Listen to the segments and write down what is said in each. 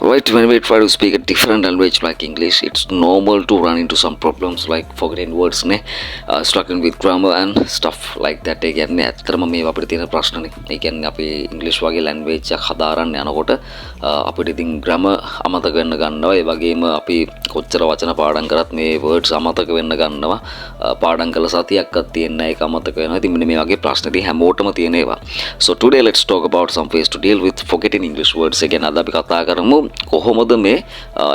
Right, when we try to speak a different language like English, it's normal to run into some problems like forgetting words, struggling with grammar and stuff like that. ඒ කියන්නේ ඇත්තටම මේවා අපිට තියෙන ප්‍රශ්නනේ. ඒ කියන්නේ අපි ඉංග්‍රීසි වගේ language එකක් හදාරන්න යනකොට අපිට ඉතින් grammar අමතක වෙන්න ගන්නවා. ඒ වගේම අපි කොච්චර වචන පාඩම් කරත් මේ words අමතක වෙන්න ගන්නවා. පාඩම් කළ සතියක්වත් තියෙන්නේ නැහැ ඒක අමතක වෙනවා. ඉතින් මෙන්න මේ වගේ ප්‍රශ්න ඉතින් හැමෝටම තියෙන ඒවා. So today let's talk about some ways to deal with forgetting English words. ඒ කියන්නේ අද අපි කතා කරමු කොහොමද මේ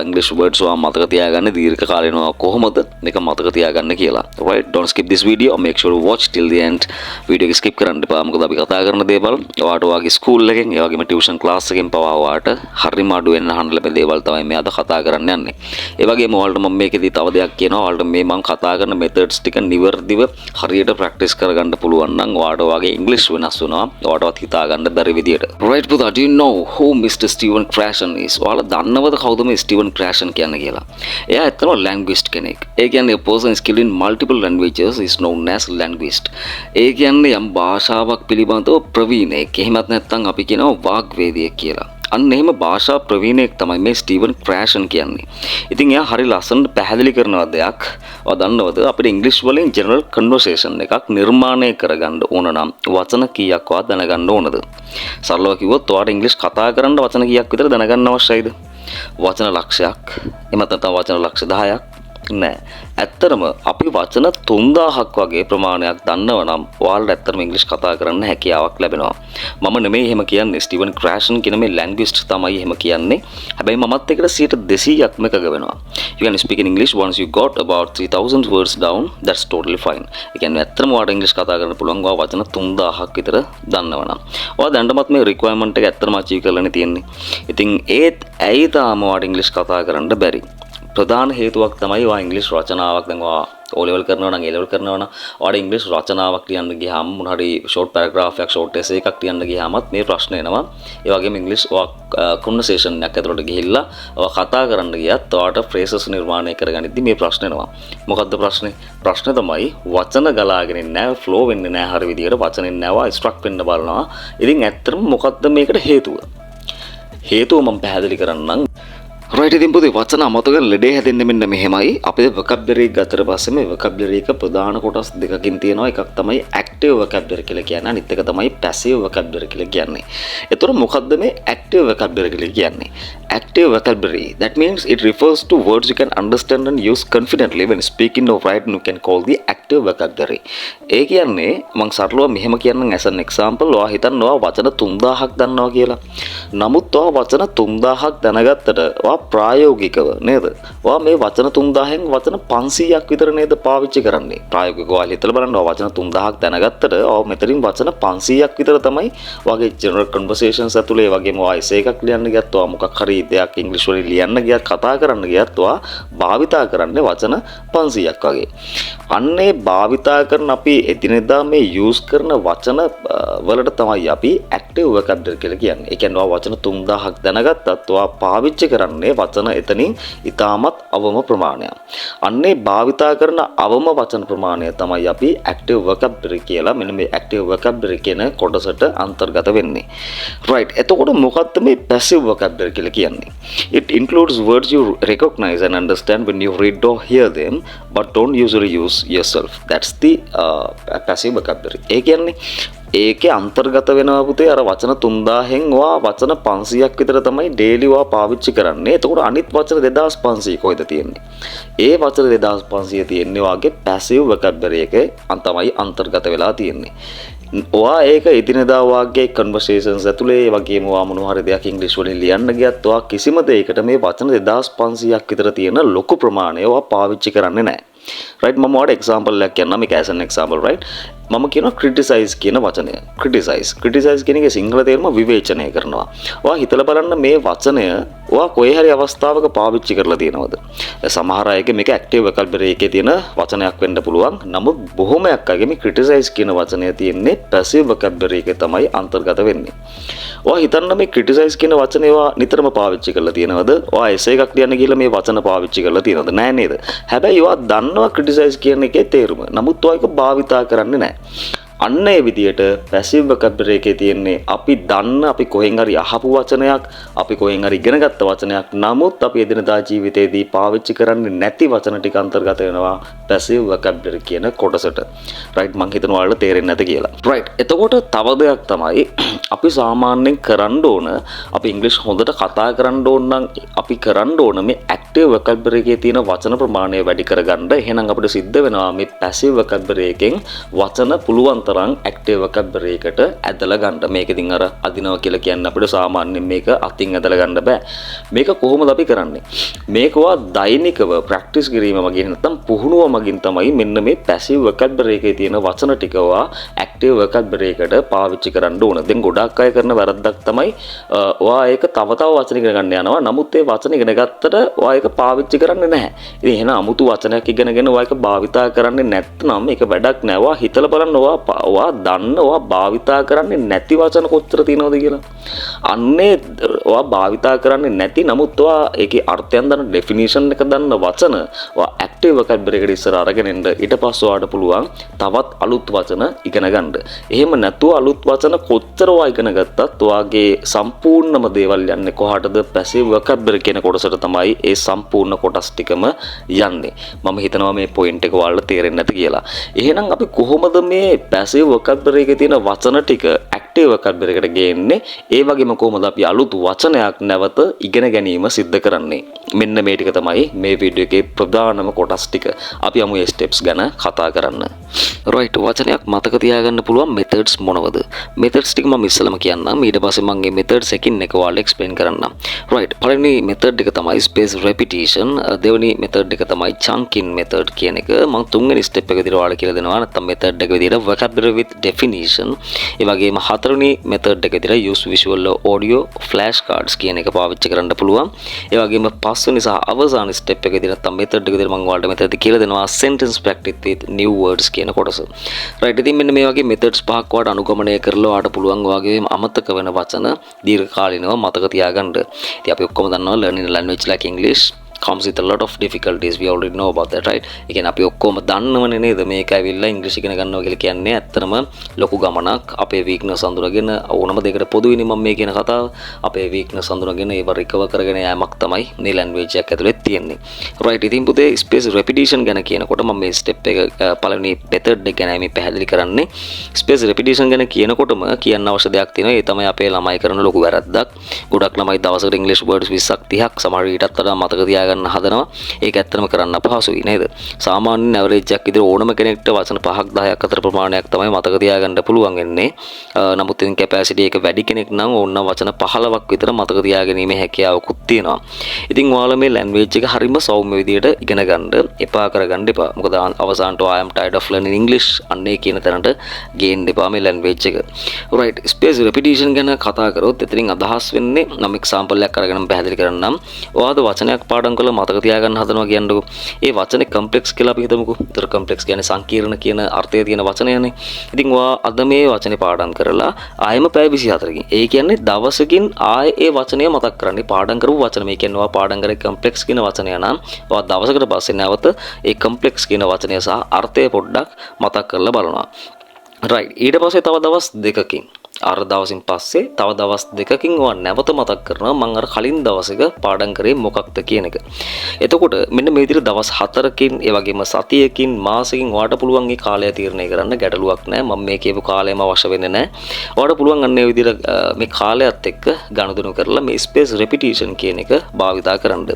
ඉංග්‍රීසි words වා මතක තියාගන්නේ දීර්ඝ කාලීනව කොහොමද මේක මතක තියාගන්න කියලා. Right, don't skip this video, make sure to watch till the end. video එක skip කරන්න එපා. මොකද අපි කතා කරන දේවල් ඔයාට ඔයාගේ ස්කූල් එකෙන් ඒ වගේම ටියුෂන් ක්ලාස් එකෙන් පවා ඔයාට හරිම අඩු වෙන අහන්න ලැබෙන දේවල් තමයි මේ අද කතා කරන්න යන්නේ. ඒ වගේම ඔයාලට මම මේකෙදි තව දෙයක් කියනවා. ඔයාලට මේ මම කතා කරන methods ටික නිවර්දිව හරියට practice කරගන්න පුළුවන් නම් ඔයාට ඔයාගේ ඉංග්‍රීසි වෙනස් වෙනවා. ඔයාටවත් හිතා ගන්න බැරි විදියට. Right, but do you know who Mr. Stephen Krashen is? දන්නවද කවුද මේ ස්ටීවන් ක්‍රෑෂන් කියන්නේ කියලා? එයා ඇත්තම linguist කෙනෙක්. ඒ කියන්නේ a person skilled in multiple languages is known as linguist. ඒ කියන්නේ යම් භාෂාවක් පිළිබඳව ප්‍රවීණයෙක්. එහෙමත් නැත්නම් අපි කියනවා වාග්වේදියෙක් කියලා. අන්න එහෙම භාෂා ප්‍රවීණයෙක් තමයි මේ ස්ටීවන් ක්‍රෑෂන් කියන්නේ. ඉතින් එයා හරි ලස්සනට පැහැදිලි කරනවා දෙයක්. ඔයා දන්නවද අපිට ඉංග්‍රීසි වලින් ජෙනරල් කන්වර්සේෂන් එකක් නිර්මාණය කරගන්න ඕන නම් වචන කීයක් ඔයා දැනගන්න ඕනද? සරලව කිව්වොත් ඔයාට ඉංග්‍රීසි කතා කරන්න වචන කීයක් විතර දැනගන්න අවශ්‍යයිද? වචන ලක්ෂයක්, එහෙම නැත්නම් වචන ලක්ෂ 10ක් නෑ. ඇත්තටම අපි වචන 3000ක් වගේ ප්‍රමාණයක් දන්නව නම් ඔයාලට ඇත්තටම ඉංග්‍රීසි කතා කරන්න හැකියාවක් ලැබෙනවා. මම නෙමෙයි එහෙම කියන්නේ, ස්ටීවන් ක්‍රෑෂන් කියන මේ ලැන්ග්විස්ට් තමයි එහෙම කියන්නේ. හැබැයි මමත් එක්ක 200%ක්ම එකග වෙනවා. You can speak in English once you got about 3000 words down, that's totally fine. ඒ කියන්නේ ඇත්තටම ඔයාලට ඉංග්‍රීසි කතා කරන්න පුළුවන් ඔයා වචන 3000ක් විතර දන්නව නම්. ඔයා දැනටමත් මේ රික්වයර්මන්ට් එක ඇත්තටම අචීව් කරලානේ තියෙන්නේ. ඉතින් ඒත් ඇයි තාම ඔයාලට ඉංග්‍රීසි කතා කරන්න බැරි? ප්‍රධාන හේතුවක් තමයි ඔයා ඉංග්‍රීසි රචනාවක් දැන් ඔයා O level කරනවා නම් A level කරනවා නම් ඔයාට ඉංග්‍රීසි රචනාවක් ලියන්න ගියාම මොන හරි ෂෝට් පැරග්‍රාෆ් එකක් ෂෝට් එසේ එකක් ලියන්න ගියාමත් මේ ප්‍රශ්න එනවා. ඒ වගේම ඉංග්‍රීසි කන්වර්සේෂන් එකක් ඇතුළට ගිහිල්ලා ඔයා කතා කරන්න ගියත් ඔයාට ෆ්‍රේසස් නිර්මාණය කරගනිද්දි මේ ප්‍රශ්න එනවා. මොකද්ද ප්‍රශ්නේ? ප්‍රශ්නේ තමයි වචන ගලාගෙන නැහැ, ෆ්ලෝ වෙන්නේ නැහැ හරි විදියට වචනෙන් නැවා ස්ට්‍රක් වෙන්න බලනවා. ඉතින් ඇත්තටම මොකද්ද මේකට හේතුව? හේතුව මම පැහැදිලි කරන්නම්. right, ඉතින් පුතේ වචන අමතක ලෙඩේ හැදෙන්නේ මෙන්න මෙහෙමයි. අපේ vocabulary එක ගත්තට පස්සේ මේ vocabulary එක ප්‍රධාන කොටස් දෙකකින් තියෙනවා. එකක් තමයි active vocabulary කියලා කියන්නේ. අනිත් එක තමයි passive vocabulary කියලා කියන්නේ. ඒතර මොකද්ද මේ active vocabulary කියලා කියන්නේ? Active vocabulary, that means it refers to words you can understand and use confidently when speaking or writing. You can call the active vocabulary. ඒ කියන්නේ මම සරලව මෙහෙම කියන්නම් as an example. ඔයා හිතන්න ඔයා වචන 3000ක් දන්නවා කියලා. නමුත් ඔයා වචන 3000ක් දැනගත්තට ඔයා ප්‍රායෝගිකව නේද? ඔයා මේ වචන 3000න් වචන 500ක් විතර නේද පාවිච්චි කරන්නේ. ප්‍රායෝගිකව ඔයා හිතලා බලන්න ඔයා වචන 3000ක් දැනගත්තට ඔයා මෙතනින් වචන 500ක් විතර තමයි ඔයාගේ general conversations ඇතුලේ වගේම ඔයා essay එකක් ලියන්න ගියත් ඔයා මොකක් හරි දෙයක් ඉංග්‍රීසි වලින් ලියන්න ගියත් කතා කරන්න ගියත් ඔයා භාවිතා කරන්නේ වචන 500ක් වගේ. අන්නේ භාවිතා කරන අපි එදිනෙදා මේ use කරන වචන වලට තමයි අපි active vocabulary කියලා කියන්නේ. ඒ කියන්නේ ඔයා වචන 3000ක් දැනගත්තත් ඔයා පාවිච්චි කරන්නේ වචන එතනින් ඉතාමත් අවම ප්‍රමාණයක්. අන්නේ භාවිතා කරන අවම වචන ප්‍රමාණය තමයි අපි active vocabulary කියලා මෙන්න මේ active vocabulary කියන කොටසට අන්තර්ගත වෙන්නේ. right, එතකොට මොකක්ද මේ passive vocabulary කියලා කියන්නේ? It includes words you recognize and understand when you read or hear them but don't usually use yourself. That's the passive vocabulary. ඒ කියන්නේ ඒකේ අන්තර්ගත වෙනවා පුතේ අර වචන 3000න් ඔයා වචන 500ක් විතර තමයි ඩේලි ඔයා පාවිච්චි කරන්නේ. එතකොට අනිත් වචන 2500 කොහෙද තියෙන්නේ? ඒ වචන 2500 තියෙන්නේ ඔයාගේ passive vocabulary එකේ තමයි අන්තර්ගත වෙලා තියෙන්නේ. ඔයා ඒක එදිනෙදා ඔයාගේ conversations ඇතුලේ ඒ වගේම ඔයා මොනවා හරි දෙයක් ඉංග්‍රීසි වලින් ලියන්න ගියත් ඔයා කිසිම දෙයකට මේ වචන 2500ක් විතර තියෙන ලොකු ප්‍රමාණය ඔයා පාවිච්චි කරන්නේ නැහැ. right, මම ඔයාලට example එකක් කියන්නම්. මේක as an example, right? මම කියනවා criticize කියන වචනය. criticize කියන එකේ සිංහල තේරුම විවේචනය කරනවා. ඔයා හිතලා බලන්න මේ වචනය ඔයා කොහේ හරි අවස්ථාවක පාවිච්චි කරලා තියෙනවද? සමහර අයගේ මේක active vocabulary එකේ තියෙන වචනයක් වෙන්න පුළුවන්. නමුත් බොහොමයක් අයගේ මේ criticize කියන වචනය තියෙන්නේ passive vocabulary එකේ තමයි අන්තර්ගත වෙන්නේ. ඔයා හිතන්න මේ criticize කියන වචනේ ඔයා නිතරම පාවිච්චි කරලා තියෙනවද? ඔයා essay එකක් ලියන්න ගිහලා මේ වචන පාවිච්චි කරලා තියෙනවද? නෑ නේද? හැබැයි ඔයා දන්නවා criticize කියන එකේ තේරුම. නමුත් ඔයා ඒක භාවිතා කරන්නේ නෑ. අන්න ඒ විදියට පැසිව් වොකැබුලරි එකේ තියෙන්නේ අපි දන්න අපි කොහෙන් හරි අහපු වචනයක් අපි කොහෙන් හරි ඉගෙනගත්ත වචනයක් නමුත් අපි එදිනදා ජීවිතේදී පාවිච්චි කරන්නේ නැති වචන ටික අන්තර්ගත වෙනවා පැසිව් වොකැබුලරි කියන කොටසට. රයිට් මං හිතනවා ඔයාලට තේරෙන්නේ නැති කියලා. රයිට් එතකොට තව දෙයක් තමයි අපි සාමාන්‍යයෙන් කරන්න ඕන අපි ඉංග්‍රීසි හොඳට කතා කරන්න ඕන නම් අපි කරන්න ඕන මේ ඇක්ටිව් වොකැබුලරි එකේ තියෙන වචන ප්‍රමාණය වැඩි කරගන්න. එහෙනම් අපිට සිද්ධ වෙනවා මේ පැසිව් වොකැබුලරි එකෙන් වචන පුළුවන් තරම් ඇක්ටිව් වොකැබුලරි එකට ඇදලා ගන්න. මේක ඉතින් අර අදිනවා කියලා කියන්නේ අපිට සාමාන්‍යයෙන් මේක අතින් ඇදලා ගන්න බෑ. මේක කොහොමද අපි කරන්නේ? මේකවා දෛනිකව ප්‍රැක්ටිස් කිරීම මගින් නැත්නම් පුහුණුව මගින් තමයි මෙන්න මේ පැසිව් වොකැබුලරි එකේ තියෙන වචන ටිකවා ඇක්ටිව් වොකැබුලරි එකට පාවිච්චි කරන්න ඕන. දැන් ගොඩක් අය කරන වැරද්දක් තමයි ඔයා ඒක තව වචන ඉගෙන ගන්න යනවා. නමුත් ඒ වචන ඉගෙන ගත්තට ඔයා ඒක පාවිච්චි කරන්නේ නැහැ. ඉතින් එහෙනම් අමුතු වචනයක් ඉගෙනගෙන ඔයා ඒක භාවිතා කරන්නේ නැත්නම් ඒක වැඩක් නෑ. ඔයා හිතලා බලන්න ඔයා දන්න ඔයා භාවිතා කරන්නේ නැති වචන කොච්චර තියෙනවද කියලා. අන්නේ ඔයා භාවිතා කරන්නේ නැති නමුත් ඔයා ඒකේ අර්ථයන් දන්න ඩෙෆිනිෂන් එක දන්න වචන ඔයා ඇක්ටිව් වොකැබුලරි එකට ඉස්සර අරගෙන එන්න ඊට පස්සේ ඔයාට පුළුවන් තවත් අලුත් වචන ඉගෙන ගන්න. එහෙම නැතුව අලුත් වචන කොච්චර ඔයා ඉගෙන ගත්තත් ඔයාගේ සම්පූර්ණම දේවල් යන්නේ කොහාටද? පැසිව් වොකැබුලරි කියන කොටසට තමයි ඒ සම්පූර්ණ කොටස් ටිකම යන්නේ. මම හිතනවා මේ පොයින්ට් එක ඔයාලට තේරෙන්නේ නැති කියලා. එහෙනම් අපි කොහොමද මේ පැසිව් වොකැබුලරි එකේ තියෙන වචන ටික ඇක්ටිව් වොකැබුලරි එකට ගේන්නේ? ඒ වගේම කොහොමද අපි අලුත් වචනයක් නැවත ඉගෙන ගැනීම සිද්ධ කරන්නේ? මෙන්න මේ ටික තමයි මේ වීඩියෝ එකේ ප්‍රධානම කොටස් ටික. අපි යමු මේ ස්ටෙප්ස් ගැන කතා කරන්න. රයිට් වචනයක් මතක තියාගන්න පුළුවන් මෙතඩ්ස් මොනවද? මෙතඩ්ස් ටික මම ඉස්සෙල්ලාම කියන්නම්. ඊට පස්සේ මම මේ මෙතඩ්ස් එකකින් එක ඔයාලට එක්ස්ප්ලেইন කරන්නම්. රයිට් පළවෙනි මෙතඩ් එක තමයි ස්පේස් රෙපිටිෂන්. දෙවෙනි මෙතඩ් එක තමයි චන්කින් මෙතඩ් කියන එක. මම තුන්වෙනි ස්ටෙප් එක විදිහට ඔයාලට කියලා දෙනවා. නැත්නම් මෙතඩ් එක විදිහට vocabulary with definition. ඒ වගේම හතරවෙනි මෙතඩ් එක විදිහට use visual audio flash cards කියන එක පාවිච්චි කරන්න පුළුවන්. ඒ වගේම පස්වෙනි සහ අවසාන ස්ටෙප් එක විදිහට නැත්නම් මෙතඩ් එක විදිහට මම ඔයාලට මෙතනදී කියලා දෙනවා sentence practice with new words කියන කොටස. රයිට් ඉතින් මෙන්න මේ වගේ මෙතඩ්ස් පහක් ඔයාලට අනුගමනය කරලා ඔයාලට පුළුවන් ඔයාගේ අමතක වෙන වචන දීර්ඝකාලීනව මතක තියාගන්න. ඉතින් අපි ඔක්කොම දන්නවා learning a language like English comes with a lot of difficulties. We already know about that, right? ඒ කියන්නේ අපි ඔක්කොම දන්නවනේ නේද මේක ඇවිල්ලා ඉංග්‍රීසි ඉගෙන ගන්නවා කියලා කියන්නේ ඇත්තටම ලොකු ගමනක්. අපේ weakness අඳුරගෙන ඕනම දෙයකට පොදුයිනේ මම මේ කියන කතාව. අපේ weakness අඳුරගෙන ඒව recover කරගෙන යෑමක් තමයි මේ language එක ඇතුලේ තියෙන්නේ. right ඉතින් පුතේ space repetition ගැන කියනකොට මම මේ step එක පළවෙනි method එක ගැන මේ පැහැදිලි කරන්නේ. space repetition ගැන කියනකොටම කියන්න අවශ්‍ය දෙයක් තියෙනවා. ඒ තමයි අපේ ළමයි කරන ලොකු වැරද්දක්. ගොඩක් ළමයි දවසකට English words 20ක් 30ක් සමහර ඊටත් වඩා මතක තියාගන්න හදනවා. ඒක ඇත්තටම කරන්න අපහසුයි නේද? සාමාන්‍ය ඇවරේජ් එකක් විදිහට ඕනම කෙනෙක්ට වචන 5ක් 10ක් අතර ප්‍රමාණයක් තමයි මතක තියාගන්න පුළුවන් වෙන්නේ. නමුත් ඉතින් කැපැසිටි එක වැඩි කෙනෙක් නම් ඕන වචන 15ක් විතර මතක තියාගැනීමේ හැකියාවකුත් තියෙනවා. ඉතින් ඔයාලා මේ ලැන්ග්වේජ් එක හරිම සෞම්‍ය විදිහට ඉගෙන ගන්න එපා කරගන්න එපා. මොකද අවසානට I am tired of learning English අන්නේ කියන තැනට ගේන්න එපා මේ ලැන්ග්වේජ් එක. right space repetition ගැන කතා කරොත් එතනින් අදහස් වෙන්නේ නම් එක්සැම්පල් එකක් අරගෙන පැහැදිලි කරන්නම්. ඔයාද වචනයක් පාඩම් කරලා මතක තියාගන්න හදනවා කියන්නකෝ. ඒ වචනේ කම්ප්ලෙක්ස් කියලා අපි හිතමුකෝ. ඒතර කම්ප්ලෙක්ස් කියන්නේ සංකීර්ණ කියන අර්ථය තියෙන වචනයනේ. ඉතින් ඔයා අද මේ වචනේ පාඩම් කරලා ආයෙම පැය 24කින්. ඒ කියන්නේ දවසකින් ආයෙ ඒ වචනය මතක් කරන්නේ පාඩම් කරපු වචන. මේ කියන්නේ ඔයා පාඩම් කරේ කම්ප්ලෙක්ස් කියන වචනය නම් ඔයා දවසකට පස්සේ නැවත ඒ කම්ප්ලෙක්ස් කියන වචනය සහ අර්ථය පොඩ්ඩක් මතක් කරලා බලනවා. right ඊට පස්සේ තව දවස් දෙකකින් අර දවසින් පස්සේ තව දවස් දෙකකින් ඔයා නැවත මතක් කරනවා මම අර කලින් දවසක පාඩම් කරේ මොකක්ද කියන එක. එතකොට මෙන්න මේ විදිහට දවස් 4කින් ඒ වගේම සතියකින් මාසෙකින් ඔයාට පුළුවන් මේ කාලය තීරණය කරන්න ගැටලුවක් නැහැ. මම මේ කියපු කාලයම අවශ්‍ය වෙන්නේ නැහැ. ඔයාට පුළුවන් අන්න ඒ විදිහට මේ කාලයත් එක්ක ගනුදෙනු කරලා මේ ස්පේස් රෙපිටිෂන් කියන එක භාවිතා කරන්න.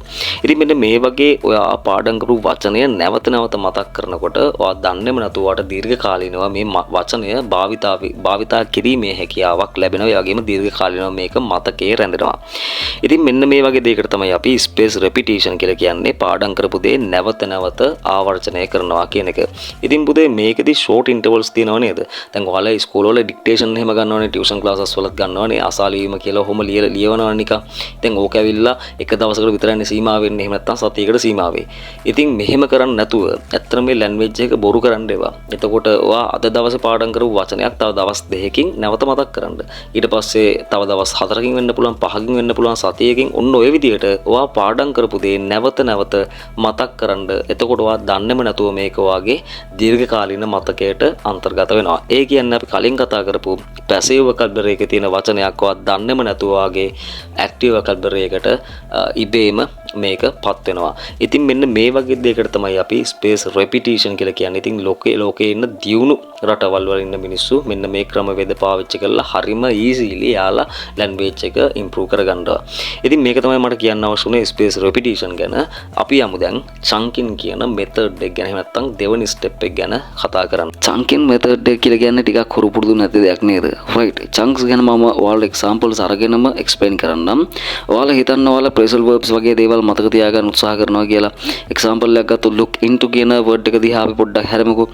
ඉතින් මෙන්න මේ වගේ ඔයා පාඩම් කරපු වචනය නැවත නැවත මතක් කරනකොට ඔයා දන්නේම නැතුව ඔයාට දීර්ඝ කාලීනව මේ වචනය භාවිතා කිරීමේ හැකියාවක් ලැබෙනවා. ඒ වගේම දීර්ඝ කාලීනව මේක මතකයේ රැඳෙනවා. ඉතින් මෙන්න මේ වගේ දෙයකට තමයි අපි ස්පේස් රෙපිටිෂන් කියලා කියන්නේ. පාඩම් කරපු දේ නැවත නැවත ආවර්ජනය කරනවා කියන එක. ඉතින් පුතේ මේකෙදි ෂෝට් ඉන්ටර්වල්ස් තියෙනව නේද? දැන් ඔයාලා ස්කූල් වල ඩික්ටේෂන් එහෙම ගන්නවනේ, ටියුෂන් ක්ලාසස් වලත් ගන්නවනේ, අසාලීම කියලා ඔහොම ලියවනවා නිකන්. දැන් ඕක ඇවිල්ලා එක දවසකට විතරනේ සීමා වෙන්නේ. එහෙම නැත්නම් සතියකට සීමා වෙයි. ඉතින් මෙහෙම කරන්නේ නැතුව ඇත්තටම මේ ලැන්ග්වේජ් එක බොරු කරන්න එපා. එතකොට ඔයා අද දවසේ පාඩම් කරපු වචනයක් තව දවස් දෙකකින් නැවත මතක් මතක් කරන්න. ඊට පස්සේ තව දවස් 4කින් වෙන්න පුළුවන් 5කින් වෙන්න පුළුවන් සතියකින් ඔන්න ඔය විදිහට ඔයා පාඩම් කරපු දේ නැවත නැවත මතක් කරන්න. එතකොට ඔයා දන්නේම නැතුව මේක ඔයාගේ දීර්ඝකාලීන මතකයට අන්තර්ගත වෙනවා. ඒ කියන්නේ අපි කලින් කතා කරපු පැසිව් වොකැබුලරි එකේ තියෙන වචනයක් ඔයා දන්නේම නැතුව ඔයාගේ ඇක්ටිව් වොකැබුලරි එකට ඉබේම මේකපත් වෙනවා. ඉතින් මෙන්න මේ වගේ දෙයකට තමයි අපි ස්පේස් රෙපිටිෂන් කියලා කියන්නේ. ඉතින් ලෝකේ ඉන්න දියුණු රටවල් වල ඉන්න මිනිස්සු මෙන්න මේ ක්‍රමවේද පාවිච්චි කරලා හරිම ඊසිලි යාලා ලැන්ග්වේජ් එක ඉම්ප්‍රූව් කරගන්නවා. ඉතින් මේක තමයි මට කියන්න අවශ්‍ය වුණේ ස්පේස් රෙපිටිෂන් ගැන. අපි යමු දැන් චන්කින් කියන මෙතඩ් එක ගැන. එහෙම නැත්නම් දෙවෙනි ස්ටෙප් එක ගැන කතා කරන්න. චන්කින් මෙතඩ් එක කියලා කියන්නේ ටිකක් හුරු පුරුදු නැති දෙයක් නේද? රයිට්. චන්ක්ස් ගැන මම ඔයාලට එක්සැම්පල්ස් අරගෙනම එක්ස්ප්ලেইন කරන්නම්. ඔයාලා හිතන්න ඔයාලා ප්‍රෙසල් වර්බ්ස් වගේ දේවල් මතක තියාගන්න උත්සාහ කරනවා කියලා. එක්සැම්පල් එකක් ගත්තොත් look into කියන වර්ඩ් එක දිහා අපි පොඩ්ඩක් හැරමුකෝ.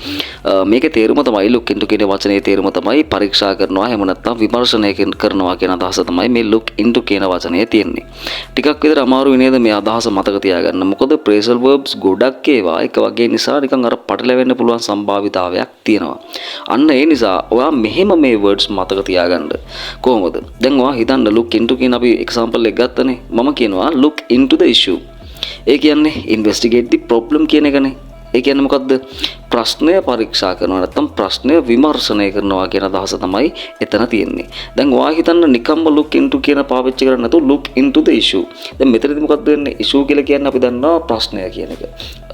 මේකේ තේරුම තමයි look into කියන වචනේ තේරුම තමයි පරීක්ෂා කරනවා එහෙම නැත්නම් විමර්ශනය කරනවා කියන අදහස තමයි මේ look into කියන වචනේ තියෙන්නේ. ටිකක් විතර අමාරුයි නේද මේ අදහස මතක තියාගන්න. මොකද ප්‍රෙසල් වර්බ්ස් ගොඩක් ඒවා එක වගේ නිසා නිකන් අර පටලැවෙන්න පුළුවන් සම්භාවිතාවයක් තියෙනවා. අන්න ඒ නිසා ඔයා මෙහෙම මේ words මතක තියාගන්න. කොහොමද? දැන් ඔයා හිතන්න look into කියන අපි එක්සැම්පල් එක ගත්තනේ. මම කියනවා look into the issue. ඒ කියන්නේ investigate the problem කියන එකනේ. ඒ කියන්නේ මොකද්ද? ප්‍රශ්නය පරීක්ෂා කරනවා නැත්නම් ප්‍රශ්නය විමර්ශනය කරනවා කියන අදහස තමයි එතන තියෙන්නේ. දැන් ඔයා හිතන්න නිකම්ම look into කියන පාවිච්චි කරන්නේ නැතුව look into the issue. දැන් මෙතනදී මොකද්ද වෙන්නේ? issue කියලා කියන්නේ අපි දන්නවා ප්‍රශ්නය කියන එක.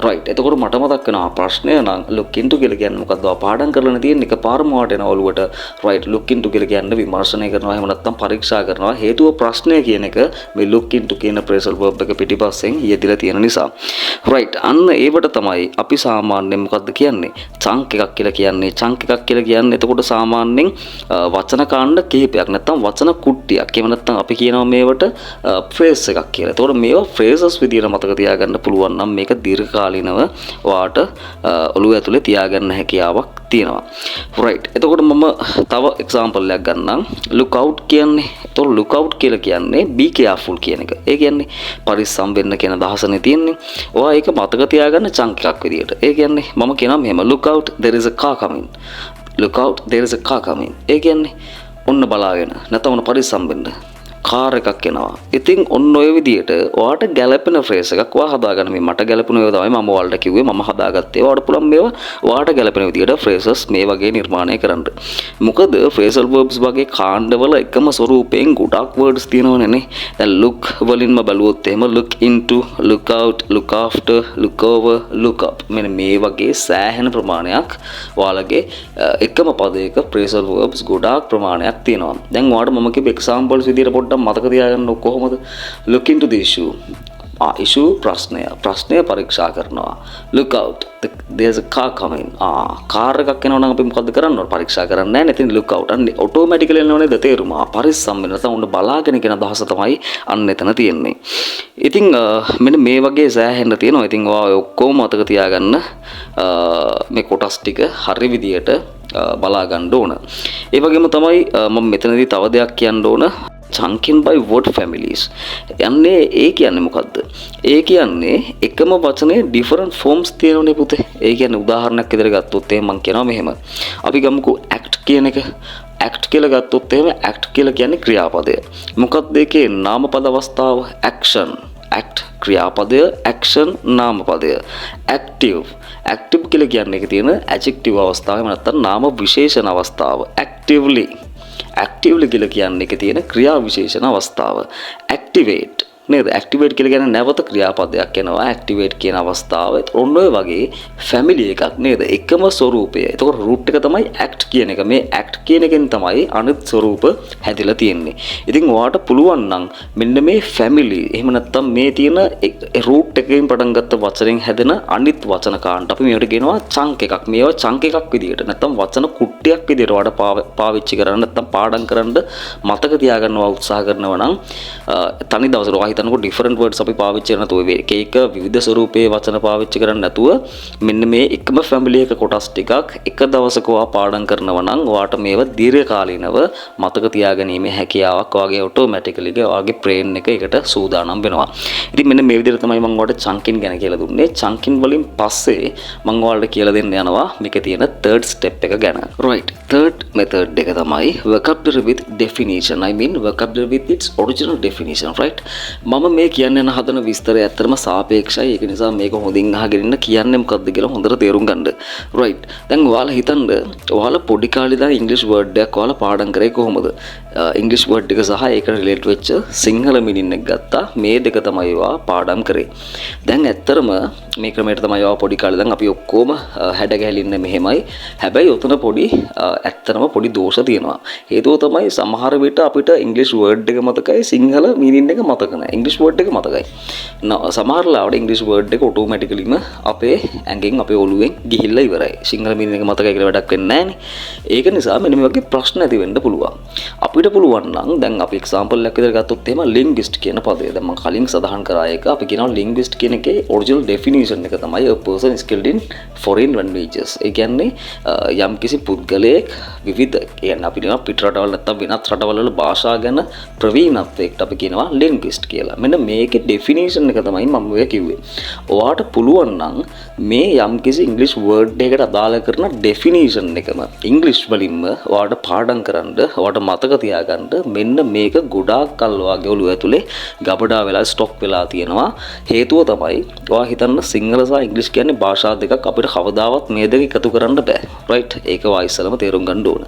right. එතකොට මට මතක් වෙනවා ප්‍රශ්නය නම් look into කියලා කියන්නේ මොකද්ද? ඔයා පාඩම් කරලා තියෙන එකපාරම වාට එන ඔළුවට right look into කියලා කියන්නේ විමර්ශනය කරනවා එහෙම නැත්නම් පරීක්ෂා කරනවා. හේතුව ප්‍රශ්නය කියන එක මේ look into කියන phrasal verb එක පිටිපස්සෙන් යෙදিলা තියෙන නිසා. right. අන්න ඒවට තමයි අපි සාමාන්‍යයෙන් මොකද්ද කියන්නේ චන්ක් එකක් කියලා කියන්නේ. චන්ක් එකක් කියලා කියන්නේ එතකොට සාමාන්‍යයෙන් වචන කාණ්ඩ කිහිපයක් නැත්නම් වචන කුට්ටියක්. එහෙම නැත්නම් අපි කියනවා මේවට ෆ්‍රේස් එකක් කියලා. එතකොට මේවා ෆ්‍රේසස් විදියට මතක තියාගන්න පුළුවන් නම් මේක දීර්ඝකාලීනව ඔයාට ඔළුව ඇතුලේ තියාගන්න හැකියාවක් තියෙනවා. right. එතකොට මම තව එක්සැම්පල් එකක් ගන්නම්. look out කියන්නේ. එතකොට look out කියලා කියන්නේ be careful කියන එක. ඒ කියන්නේ පරිස්සම් වෙන්න කියන අදහසනේ තියෙන්නේ. ඔයා ඒක මතක තියාගන්න චන්ක් එකක් විදියට. ඒ කියන්නේ මම කියනවා මෙහෙම look out there is a car coming. look out there is a car coming. ඒ කියන්නේ ඔන්න බලාගෙන නැත්නම් ඔන්න පරිස්සම් වෙන්න. කාර් එකක් එනවා. ඉතින් ඔන්න ඔය විදියට ඔයාට ගැළපෙන ෆ්‍රේස් එකක් ඔයා හදාගන්න. මේ මට ගැළපෙන ඒවා තමයි මම ඔයාලට කිව්වේ. මම හදාගත්තේ. ඔයාලට පුළුවන් මේවා ඔයාට ගැළපෙන විදියට ෆ්‍රේසස් මේ වගේ නිර්මාණය කරන්න. මොකද ෆ්‍රේසල් වර්බ්ස් වගේ කාණ්ඩවල එකම ස්වරූපයෙන් ගොඩක් වර්ඩ්ස් තියෙනවනේ නේ. දැන් look වලින්ම බලුවොත් එහෙම look into, look out, look after, look over, look up. මෙන්න මේ වගේ සෑහෙන ප්‍රමාණයක් ඔයාලගේ එකම පදයක ෆ්‍රේසල් වර්බ්ස් ගොඩාක් ප්‍රමාණයක් තියෙනවා. දැන් ඔයාලට මම කිව්ව එක්සැම්පල්ස් විදියට පොඩ්ඩක් මතක තියාගන්න කොහොමද? look into the issue. issue ප්‍රශ්නය පරීක්ෂා කරනවා. look out there's a car coming. Car එකක් එනවා නම් අපි මොකද්ද කරන්න ඕන? පරීක්ෂා කරන්නේ නැහැ නේ. ඉතින් look out අන්න ඔටෝමැටිකලි එනවනේ ද තේරුම. පරිස්සම් වෙන නැත්නම් උන්න බලාගෙන කියන අදහස තමයි අන්න එතන තියෙන්නේ. ඉතින් මෙන්න මේ වගේ සෑහෙන්න තියෙනවා. ඉතින් ඔයා ඔක්කොම මතක තියාගන්න මේ කොටස් ටික හරි විදියට බලා ගන්න ඕන. ඒ වගේම තමයි මම මෙතනදී තව දෙයක් කියන්න ඕන. chunking by word families. යන්නේ ඒ කියන්නේ මොකද්ද? ඒ කියන්නේ එකම වචනේ different forms තියෙනවනේ පුතේ. ඒ කියන්නේ උදාහරණයක් විදිහට ගත්තොත් එහෙනම් මම කියනවා මෙහෙම. අපි ගමුකෝ act කියන එක. act කියලා ගත්තොත් එහෙම act කියලා කියන්නේ ක්‍රියාපදය. මොකක්ද ඒකේ නාමපද අවස්ථාව? action. act ක්‍රියාපදය, action නාමපදය. active කියලා කියන්නේ ඒකේ තියෙන adjective අවස්ථාව. එහෙම නැත්නම් නාම විශේෂණ අවස්ථාව. actively කියලා කියන්නේ ඒකේ තියෙන ක්‍රියා විශේෂණ අවස්ථාව. activate නේද? activate කියලා කියන්නේ නැවත ක්‍රියාපදයක් එනවා. activate කියන අවස්ථාව. ඔන්න ඔය වගේ family එකක් නේද? එකම ස්වරූපය. ඒතකොට root එක තමයි act කියන එක. මේ act කියන එකෙන් තමයි අනිත් ස්වරූප හැදිලා තියෙන්නේ. ඉතින් ඔයාට පුළුවන් නම් මෙන්න මේ family එහෙම නැත්නම් මේ තියෙන root එකකින් පටන් ගත්ත වචනෙන් හැදෙන අනිත් වචන කාණ්ඩ අපි මේවට කියනවා chunk එකක්. මේවා chunk එකක් විදියට නැත්නම් වචන කුට්ටියක් විදියට ඔයාට පාවිච්චි කරන්න නැත්නම් පාඩම් කරන්න මතක තියාගන්නවා උත්සාහ කරනවා නම් තනි දවසට හිතන්නකෝ ඩිෆරන්ට් වර්ඩ්ස් අපි පාවිච්චි කරන නැතුව ඒක විවිධ ස්වරූපයේ වචන පාවිච්චි කරන්නේ නැතුව මෙන්න මේ එකම ෆැමිලි එක කොටස් ටිකක් එක දවසක ඔයා පාඩම් කරනවා නම් ඔයාට මේවා දීර්ඝකාලීනව මතක තියාගැනීමේ හැකියාවක් ඔයාගේ ඔටෝමැටිකලි ඔයාගේ බ්‍රේන් එක ඒකට සූදානම් වෙනවා. ඉතින් මෙන්න මේ විදිහට තමයි මම ඔයාලට චන්කින් ගැන කියලා දුන්නේ. චන්කින් වලින් පස්සේ මම ඔයාලට කියලා දෙන්න යනවා මේකේ තියෙන third step එක ගැන. right, third method එක තමයි vocabulary with definition. I mean vocabulary with its original definition, right? මම මේ කියන්න යන හදන විස්තරය ඇත්තටම සාපේක්ෂයි. ඒක නිසා මේක හොඳින් අහගෙන ඉන්න කියන්නේ මොකක්ද කියලා හොඳට තේරුම් ගන්න. right. දැන් ඔයාලා හිතන්න ඔයාලා පොඩි කාලේ ඉඳන් ඉංග්‍රීසි වර්ඩ් එකක් ඔයාලා පාඩම් කරේ කොහොමද? ඉංග්‍රීසි වර්ඩ් එක සහ ඒකට රිලේට් වෙච්ච සිංහල මීනින් එක ගත්තා. මේ දෙක තමයි ඔයා පාඩම් කරේ. දැන් ඇත්තටම මේ ක්‍රමයට තමයි ඔයා පොඩි කාලේ ඉඳන් අපි ඔක්කොම හැඩ ගැහිලින්නේ මෙහෙමයි. හැබැයි උතන පොඩි ඇත්තටම පොඩි දෝෂ තියෙනවා. හේතුව තමයි සමහර විට අපිට ඉංග්‍රීසි වර්ඩ් එක මතකයි සිංහල මීනින් එක මතක නැහැ. ඉංග්‍රීසි වර්ඩ් එක මතකයි. සමහර ලාවට ඉංග්‍රීසි වර්ඩ් එක ඔටෝමැටිකලිම අපේ ඇඟෙන් අපේ ඔළුවෙන් ගිහිල්ලා ඉවරයි. සිංහල මීනින් එක මතකයි කියලා වැඩක් වෙන්නේ නැහැ නේ. ඒක නිසා මෙන්න මේ වගේ ප්‍රශ්න ඇති වෙන්න පුළුවන්. අපිට පුළුවන් නම් දැන් අපි එක්සැම්පල් එකක් විදිහට ගත්තොත් එහෙම ලින්ග්විස්ට් කියන පදය. දැන් මම කලින් සඳහන් කරා එක අපි කියනවා ලින්ග්විස්ට් කියන එකේ ඔරිජිනල් ඩෙෆිනිෂන් එක තමයි a person skilled in foreign languages. ඒ කියන්නේ යම්කිසි පුද්ගලයෙක් විවිධ කියන්නේ අපි කියනවා පිට රටවල් නැත්නම් වෙනත් රටවල් වල භාෂා ගැන ප්‍රවීණත්වයකට අපි කියනවා ලින්ග්විස්ට් කියලා. මෙන්න මේකේ ඩෙෆිනිෂන් එක තමයි මම ඔය කිව්වේ. ඔයාට පුළුවන් නම් මේ යම්කිසි ඉංග්‍රීසි වර්ඩ් එකකට අදාළ කරන ඩෙෆිනිෂන් එකම ඉංග්‍රීසි වලින්ම ඔයාට පාඩම් කරන්න ඔයාට මතක තියාගන්න මෙන්න මේක ගොඩාක් කල් ඔයාගේ ඔළුව ඇතුලේ ගබඩා වෙලා ස්ටොක් වෙලා තියෙනවා. හේතුව තමයි ඔයා හිතන්න සිංහල සහ ඉංග්‍රීසි කියන්නේ භාෂා දෙකක් අපිට කවදාවත් මේ දෙක එකතු කරන්න බෑ. right? ඒක වයිසලම තේරුම් ගන්න ඕන.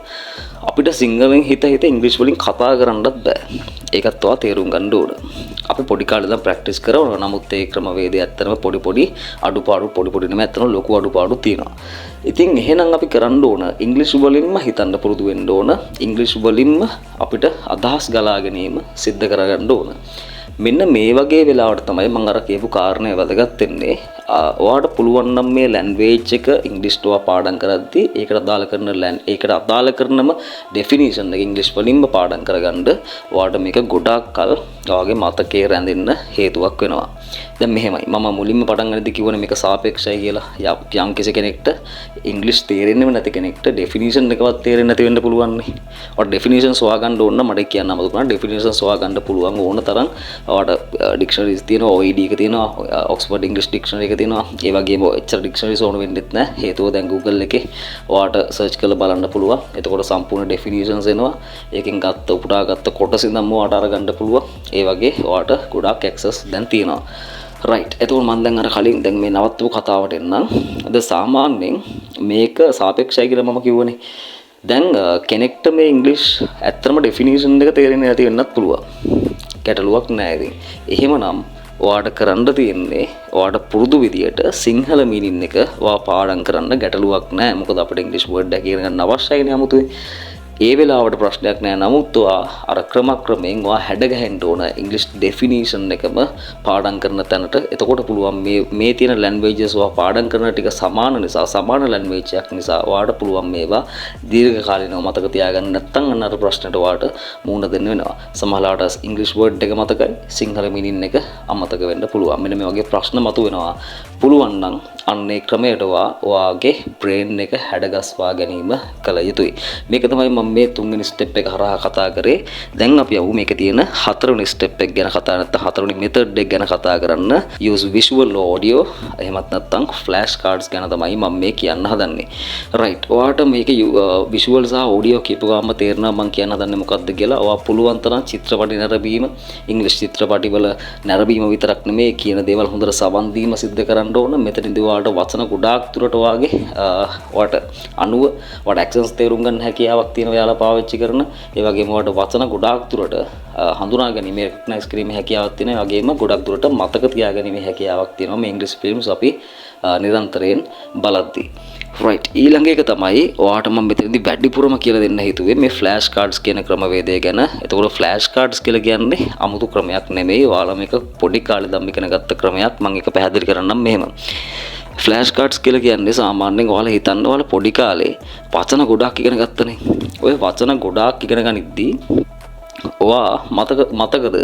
අපිට සිංහලෙන් හිත ඉංග්‍රීසි වලින් කතා කරන්නත් බෑ. ඒකත් ඔයා තේරුම් ගන්න ඕන. අපි පොඩි කාලේ ඉඳන් ප්‍රැක්ටිස් කරනවා. නමුත් ඒ ක්‍රමවේදය ඇත්තටම පොඩි අඩුපාඩු නෙමෙයි ඇත්තටම ලොකු අඩුපාඩු තියෙනවා. ඉතින් එහෙනම් අපි කරන්න ඕන ඉංග්‍රීසි වලින්ම හිතන්න පුරුදු වෙන්න ඕන. ඉංග්‍රීසි වලින්ම අපිට අදහස් ගලා ගැනීම සිද්ධ කරගන්න ඕන. මෙන්න මේ වගේ වෙලාවට තමයි මම අර කියපු කාරණේ වැදගත් වෙන්නේ. ඔයාට පුළුවන් නම් මේ ලැන්ග්වේජ් එක ඉංග්‍රීසිට පාඩම් කරද්දී ඒකට අදාළ කරනම ඩෙෆිනිෂන් එක ඉංග්‍රීසි වලින්ම පාඩම් කරගන්න ඔයාට මේක ගොඩාක් කල් ඔයාගේ මතකයේ රැඳෙන්න හේතුවක් වෙනවා. දැන් මෙහෙමයි මම මුලින්ම පටන් ගන්නදී කිව්වනේ මේක සාපේක්ෂයි කියලා. යම් කෙනෙක්ට ඉංග්‍රීසි තේරෙන්නේම නැති කෙනෙක්ට ඩෙෆිනිෂන් එකවත් තේරෙන්නේ නැති වෙන්න පුළුවන් නේ. ඔයාට ඩෙෆිනිෂන් සොයාගන්න ඕන නම් මට කියන්න අමතක වුණා. ඩෙෆිනිෂන් සොයාගන්න පුළුවන් ඕන තරම් ඔයාට ඩික්ෂනරිස් තියෙනවා, OED එක තියෙනවා, ඔක්ස්ෆර්ඩ් ඉංග්‍රීසි ඩික්ෂනරි එක තියෙනවා. ඒ වගේම එච්චර ඩික්ෂනරිස් ඕන වෙන්නෙත් නැහැ. හේතුව දැන් Google එකේ ඔයාට සර්ච් කරලා බලන්න පුළුවන්. එතකොට සම්පූර්ණ ඩෙෆිනිෂන්ස් එනවා. ඒකෙන් උපුටාගත්ත කොටස ඉඳන්ම ඔයාට අරගන්න පුළුවන්. ඒ වගේ ඔයාට ගොඩාක් ඇක්සස් දැන් තියෙනවා. right. එතකොට මම දැන් අර කලින් දැන් මේ නවත්වපු කතාවට එන්නම්. අද සාමාන්‍යයෙන් මේක සාපේක්ෂයි කියලා මම කිව්වනේ. දැන් කෙනෙක්ට මේ ඉංග්‍රීසි ඇත්තම ඩෙෆිනිෂන් එක තේරෙන්නේ නැති වෙන්නත් පුළුවන්. ගැටලුවක් නැහැ ඉතින්. එහෙමනම් ඔයාට කරන්න තියෙන්නේ ඔයාට පුරුදු විදියට සිංහල මීනින් එක ඔයා පාඩම් කරන්න ගැටලුවක් නැහැ. මොකද අපිට ඉංග්‍රීසි වර්ඩ් එක ඉගෙන ගන්න අවශ්‍යයි නේ 아무තුයි. ඒ වෙලාවට ප්‍රශ්නයක් නැහැ. නමුත් ඔයා අර ක්‍රමයෙන් ඔයා හැඩ ගහන්න ඕන ඉංග්‍රීසි ඩෙෆිනිෂන් එකම පාඩම් කරන තැනට. එතකොට පුළුවන් මේ තියෙන ලැන්ග්වේජස් ඔයා පාඩම් කරන ටික සමාන ලැන්ග්වේජ් එකක් නිසා ඔයාට පුළුවන් මේවා දීර්ඝකාලීනව මතක තියාගන්න. නැත්නම් අන්න අර ප්‍රශ්නෙට ඔයාට මුහුණ දෙන්න වෙනවා. සමහරවිට ඉංග්‍රීසි වර්ඩ් එක මතකයි සිංහල මීනින් එක අමතක වෙන්න පුළුවන්. මෙන්න මේ වගේ ප්‍රශ්න මතුවෙනවා. පුළුවන් නම් අන්නේ ක්‍රමයට ඔයාගේ බ්‍රේන් එක හැඩගස්වා ගැනීම කළ යුතුයි. මේක තමයි මම මේ තුන්වෙනි ස්ටෙප් එක හරහා කතා කරේ. දැන් අපි යමු මේකේ තියෙන හතරවෙනි ස්ටෙප් එක ගැන කතා නැත්නම් හතරවෙනි මෙතඩ් එක ගැන කතා කරන්න. use visual audio එහෙමත් නැත්නම් flash cards ගැන තමයි මම මේ කියන්න හදන්නේ. right. ඔයාට මේක visual සහ audio කියපු ගාම තේරෙනවා මම කියන්න හදන්නේ මොකක්ද කියලා. ඔයා පුළුවන් තරම් චිත්‍රපටි නැරඹීම, ඉංග්‍රීසි චිත්‍රපටි වල නැරඹීම විතරක් නෙමෙයි කියන දේවල් හොඳට සවන් දීම සිද්ධ කරන්න ඕන. මෙතනදී ඔයාට වචන ගොඩාක් දුරට ඔයාට අනුව ඔයාට ඇක්සන්ස් තේරුම් ගන්න හැකියාවක් තියෙනවා. ඔයාලා පාවිච්චි කරන ඒ වගේම ඔයාලට වචන ගොඩාක් දුරට හඳුනා ගැනීම රෙකග්නයිස් කිරීමේ හැකියාවක් තියෙනවා. ඒ වගේම ගොඩක් දුරට මතක තියාගැනීමේ හැකියාවක් තියෙනවා මේ ඉංග්‍රීසි ෆිල්ම්ස් අපි නිරන්තරයෙන් බලද්දී. right. ඊළඟ එක තමයි ඔයාට මම මෙතනදී වැඩිපුරම කියලා දෙන්න හිතුවේ මේ ෆ්ලෑෂ් කාඩ්ස් කියන ක්‍රමවේදය ගැන. එතකොට ෆ්ලෑෂ් කාඩ්ස් කියලා කියන්නේ 아무තු ක්‍රමයක් නෙමෙයි. ඔයාලා මේක පොඩි කාලේ ඉඳන් ඉගෙන ගත්ත ක්‍රමයක්. මම ඒක පැහැදිලි කරන්නම් මෙහෙම. ෆ්ලෑෂ් කාඩ්ස් කියලා කියන්නේ සාමාන්‍යයෙන් ඔයාලා හිතන්න ඔයාලා පොඩි කාලේ වචන ගොඩක් ඉගෙන ගත්තනේ. ඔය වචන ගොඩාක් ඉගෙන ගනිද්දී ඔයා මතකද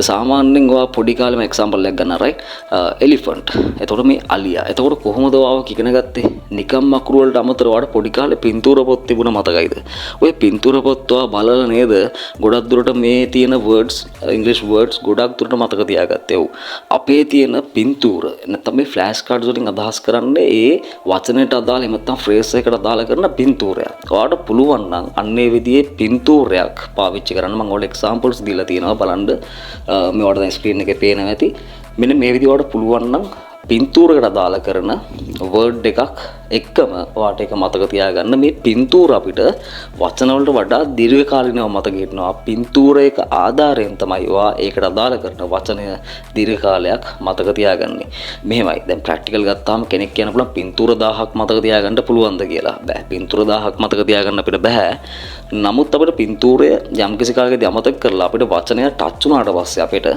සාමාන්‍යයෙන් ඔයා පොඩි කාලෙම එක්සැම්පල් එකක් ගන්න රයිට් එලිෆන්ට්. එතකොට මේ අලියා. එතකොට කොහොමද ඔයාව ඉගෙන ගත්තේ? නිකම් අකුරු වලට අමතරව ඔයාට පොඩි කාලේ පින්තූර පොත් තිබුණ මතකයිද? ඔය පින්තූර පොත් ඔයා බලලා නේද ගොඩක් දුරට මේ තියෙන words ඉංග්‍රීසි words ගොඩක් දුරට මතක තියාගත්තේ. ඔව්. අපේ තියෙන පින්තූර නැත්නම් මේ ෆ්ලෑෂ් කාඩ්ස් වලින් අදහස් කරන්නේ ඒ වචනයට අදාළ එහෙම නැත්නම් ෆ්‍රේස් එකකට අදාළ කරන පින්තූරයක්. ඔයාට පුළුවන් නම් අන්නේ විදිහේ පින්තූරයක් පාවිච්චි කරන්න මම ඔයාලට එක්සැම්පල්ස් දීලා තියෙනවා බලන්න. මේ ඔයාලට දැන් ස්ක්‍රීන් එකේ පේනවා ඇති. මෙන්න මේ විදිහ ඔයාලට පුළුවන් නම් පින්තූරකට අදාළ කරන වර්ඩ් එකක් එක්කම ඔයාට ඒක මතක තියාගන්න. මේ පින්තූර අපිට වචන වලට වඩා දීර්ඝ කාලිනව මතක හිටිනවා. පින්තූරයක ආධාරයෙන් තමයි ඔයා ඒකට අදාළ කරන වචනය දීර්ඝ කාලයක් මතක තියාගන්නේ. මෙහෙමයි. දැන් ප්‍රැක්ටිකල් ගත්තාම කෙනෙක් කියන්න පුළුවන් පින්තූර 1000ක් මතක තියාගන්න පුළුවන්ද කියලා. බෑ. පින්තූර 1000ක් මතක තියාගන්න අපිට බෑ. නමුත් අපිට පින්තූරය යම්කිසි කාලයකදී අමතක කරලා අපිට වචනය ටච් වුණාට පස්සේ අපිට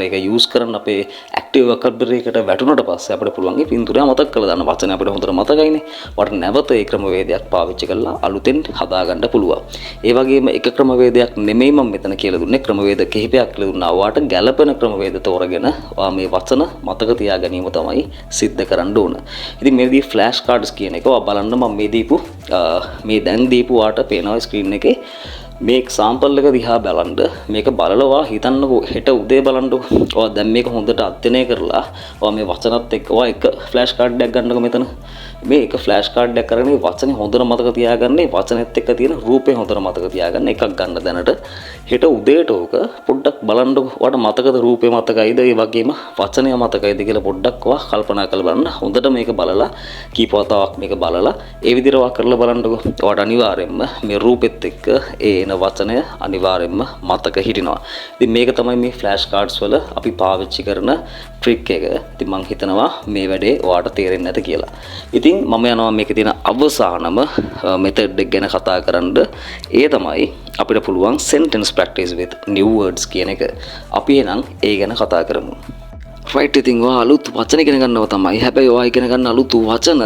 ඒක යූස් කරන්න අපේ ඇක්ටිව් වොකැබුලරි එකට වැටුණාට පස්සේ අපිට පුළුවන් මේ පින්තූරය අමතක කරලා දාන්න. වචනය අපිට හොඳට මතකයිනේ. වට නැවත ඒ ක්‍රමවේදයක් පාවිච්චි කරලා අලුතෙන් හදාගන්න පුළුවන්. ඒ වගේම එක ක්‍රමවේදයක් නෙමෙයි මම මෙතන කියලා දුන්නේ. ක්‍රමවේද කිහිපයක් කියලා දුන්නා. ඔයාට ගැළපෙන ක්‍රමවේද තෝරගෙන ඔයා මේ වචන මතක තියා ගැනීම තමයි සිද්ධ කරන්න ඕන. ඉතින් මේ විදිහේ ෆ්ලෑෂ් කාඩ්ස් කියන එක ඔයා බලන්න මම මේ දැන් දීපු ඔයාට පේනවා ස්ක්‍රීන් එකේ මේ එක්සැම්පල් එක දිහා බලන්න. මේක බලලා හිතන්නකෝ හෙට උදේ බලන්නකෝ. ඔයා දැන් මේක හොඳට අධ්‍යයනය කරලා ඔයා මේ වචනත් එක්ක ඔයා එක ෆ්ලෑෂ් කාඩ් එකක් ගන්නකො මෙතන. මේ එක ෆ්ලෑෂ් කාඩ් එකක් කරගෙන වචනේ හොඳට මතක තියාගන්න. මේ වචනේත් එක්ක තියෙන රූපේ හොඳට මතක තියාගන්න. එකක් ගන්න දැනට. හෙට උදේට ඕක පොඩ්ඩක් බලන්නකෝ. ඔයාට මතකද රූපේ මතකයිද? ඒ වගේම වචනය මතකයිද කියලා පොඩ්ඩක් ඔයා කල්පනා කරලා බලන්න. හොඳට මේක බලලා කීප වතාවක් මේක බලලා ඒ විදිහට ඔයා කරලා බලන්නකෝ. ඔයාට අනිවාර්යයෙන්ම මේ රූපෙත් එක්ක එන වචනය අනිවාර්යයෙන්ම මතක හිටිනවා. ඉතින් මේක තමයි මේ ෆ්ලෑෂ් කාඩ්ස් වල අපි පාවිච්චි කරන ට්‍රික් එක. ඉතින් මම හිතනවා මේ වැඩේ ඔයාට තේරෙන්නේ නැත කියලා. ඉතින් මම යනවා මේකේ තියෙන අවසානම මෙතඩ් එක ගැන කතා කරන්න. ඒ තමයි අපිට පුළුවන් sentence practice with new words කියන එක. අපි එහෙනම් ඒ ගැන කතා කරමු. රයිට් ඉතින් ඔයා අලුත් වචන ඉගෙන ගන්නවා තමයි. හැබැයි ඔයා ඉගෙන ගන්න අලුත් වචන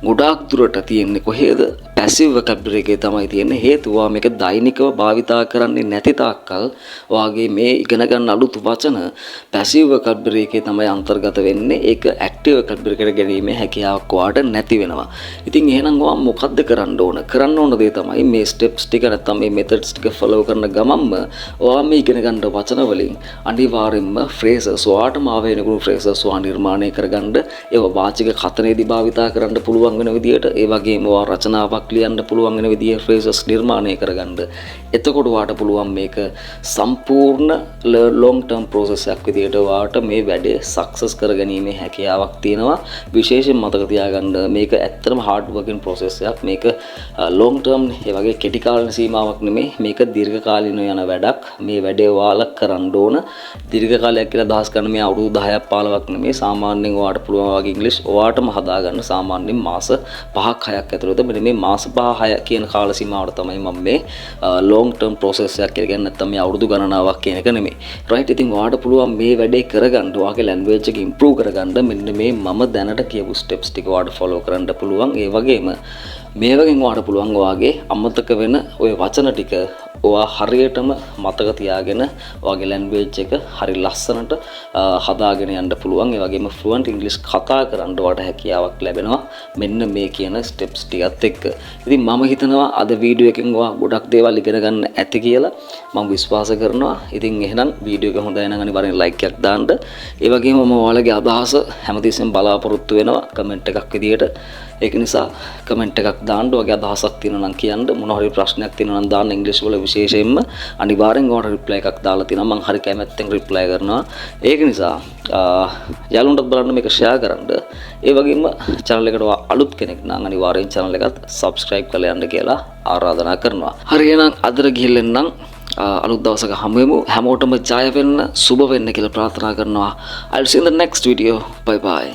ගොඩාක් දුරට තියෙන්නේ කොහේද? පැසිව් වොකැබුලරි එකේ තමයි තියෙන්නේ. හේතුව ඔයා මේක දෛනිකව භාවිතා කරන්නේ නැති තාක්කල් ඔයාගේ මේ ඉගෙන ගන්න අලුත් වචන පැසිව් වොකැබුලරි එකේ තමයි අන්තර්ගත වෙන්නේ. ඒක ඇක්ටිව් වොකැබුලරි එකට ගැනීමේ හැකියාවක් ඔයාට නැති වෙනවා. ඉතින් එහෙනම් ඔයා මොකද්ද කරන්න ඕන? කරන්න ඕන දේ තමයි මේ ස්ටෙප්ස් ටික නැත්නම් මේ මෙතඩ්ස් ටික ෆලෝ කරන ගමන්ම ඔයා මේ ඉගෙන ගන්න වචන වලින් අනිවාර්යයෙන්ම ෆ්‍රේසස් ඔයාටම ආවෙන ෆ්‍රේසස් ඔයා නිර්මාණය කරගන්න. ඒවා වාචික කතනයේදී භාවිතා කරන්න පුළුවන් වෙන විදියට, ඒ වගේම ඔයා රචනාවක් ලියන්න පුළුවන් වෙන විදියේ ෆ්‍රේසස් නිර්මාණය කරගන්න. එතකොට ඔයාට පුළුවන් මේක සම්පූර්ණ long term process එකක් විදියට ඔයාට මේ වැඩේ සක්සස් කරගැනීමේ හැකියාවක් තියෙනවා. විශේෂයෙන් මතක තියාගන්න මේක ඇත්තටම hard working process එකක්. මේක long term ඒ වගේ කෙටි කාලීන සීමාවක් නෙමෙයි. මේක දීර්ඝ කාලීනව යන වැඩක්. මේ වැඩේ ඔයාලා කරන්න ඕන. දීර්ඝ කාලයක් කියලා අදහස් කරන මේ අවුරුදු 10ක් 15ක් නෙමෙයි. සාමාන්‍යයෙන් ඔයාට පුළුවන් වගේ ඉංග්‍රීසි ඔයාටම හදාගන්න සාමාන්‍යයෙන් මාස 5ක් 6ක් ඇතුළත මෙන්න මේ මාස 5 6 කියන කාල සීමාවට තමයි මම මේ long term process එකක් කියලා කියන්නේ. නැත්නම් මේ අවුරුදු ගණනාවක් කියන එක නෙමෙයි. right ඉතින් ඔයාට පුළුවන් මේ වැඩේ කරගන්න ඔයාගේ language එක improve කරගන්න මෙන්න මේ මම දැනට කියපු steps ටික ඔයාට follow කරන්න පුළුවන්. ඒ වගේම මේ වගේ ඔයාට පුළුවන් ඔයාගේ අමතක වෙන ওই වචන ටික ඔයා හරියටම මතක තියාගෙන ඔයාගේ language එක හරි ලස්සනට හදාගෙන යන්න පුළුවන්. ඒ වගේම fluent English කතා කරන්න ඔයාට හැකියාවක් ලැබෙනවා මෙන්න මේ කියන steps ටිකත් එක්ක. ඉතින් මම හිතනවා අද වීඩියෝ එකෙන් ඔයා ගොඩක් දේවල් ඉගෙන ගන්න ඇති කියලා මම විශ්වාස කරනවා. ඉතින් එහෙනම් වීඩියෝ එක හොඳයි නම් අනිවාර්යෙන් like එකක් දාන්න. ඒ වගේම මම ඔයාලගේ අදහස හැමතිස්සෙම බලාපොරොත්තු වෙනවා comment එකක් විදියට. ඒක නිසා comment එකක් දාන්න. ඔයාගේ අදහසක් තියෙනවා නම් කියන්න. මොන හරි ප්‍රශ්නයක් තියෙනවා නම් දාන්න. ඉංග්‍රීසි වල විශේෂයෙන්ම අනිවාර්යෙන් ඔයාලට reply එකක් දාලා තියෙනවා. මම හරි කැමැත්තෙන් reply කරනවා. ඒක නිසා යාළුවන්ටත් බලන්න මේක share කරන්න. ඒ වගේම channel එකට අලුත් කෙනෙක් නම් අනිවාර්යෙන් channel එකත් subscribe කරලා යන්න කියලා ආරාධනා කරනවා. හරි එහෙනම් අදට ගිහින් නම් අලුත් දවසක හමු වෙමු. හැමෝටම ජය වෙන්න, සුබ වෙන්න කියලා ප්‍රාර්ථනා කරනවා. I'll see you in the next video. Bye bye.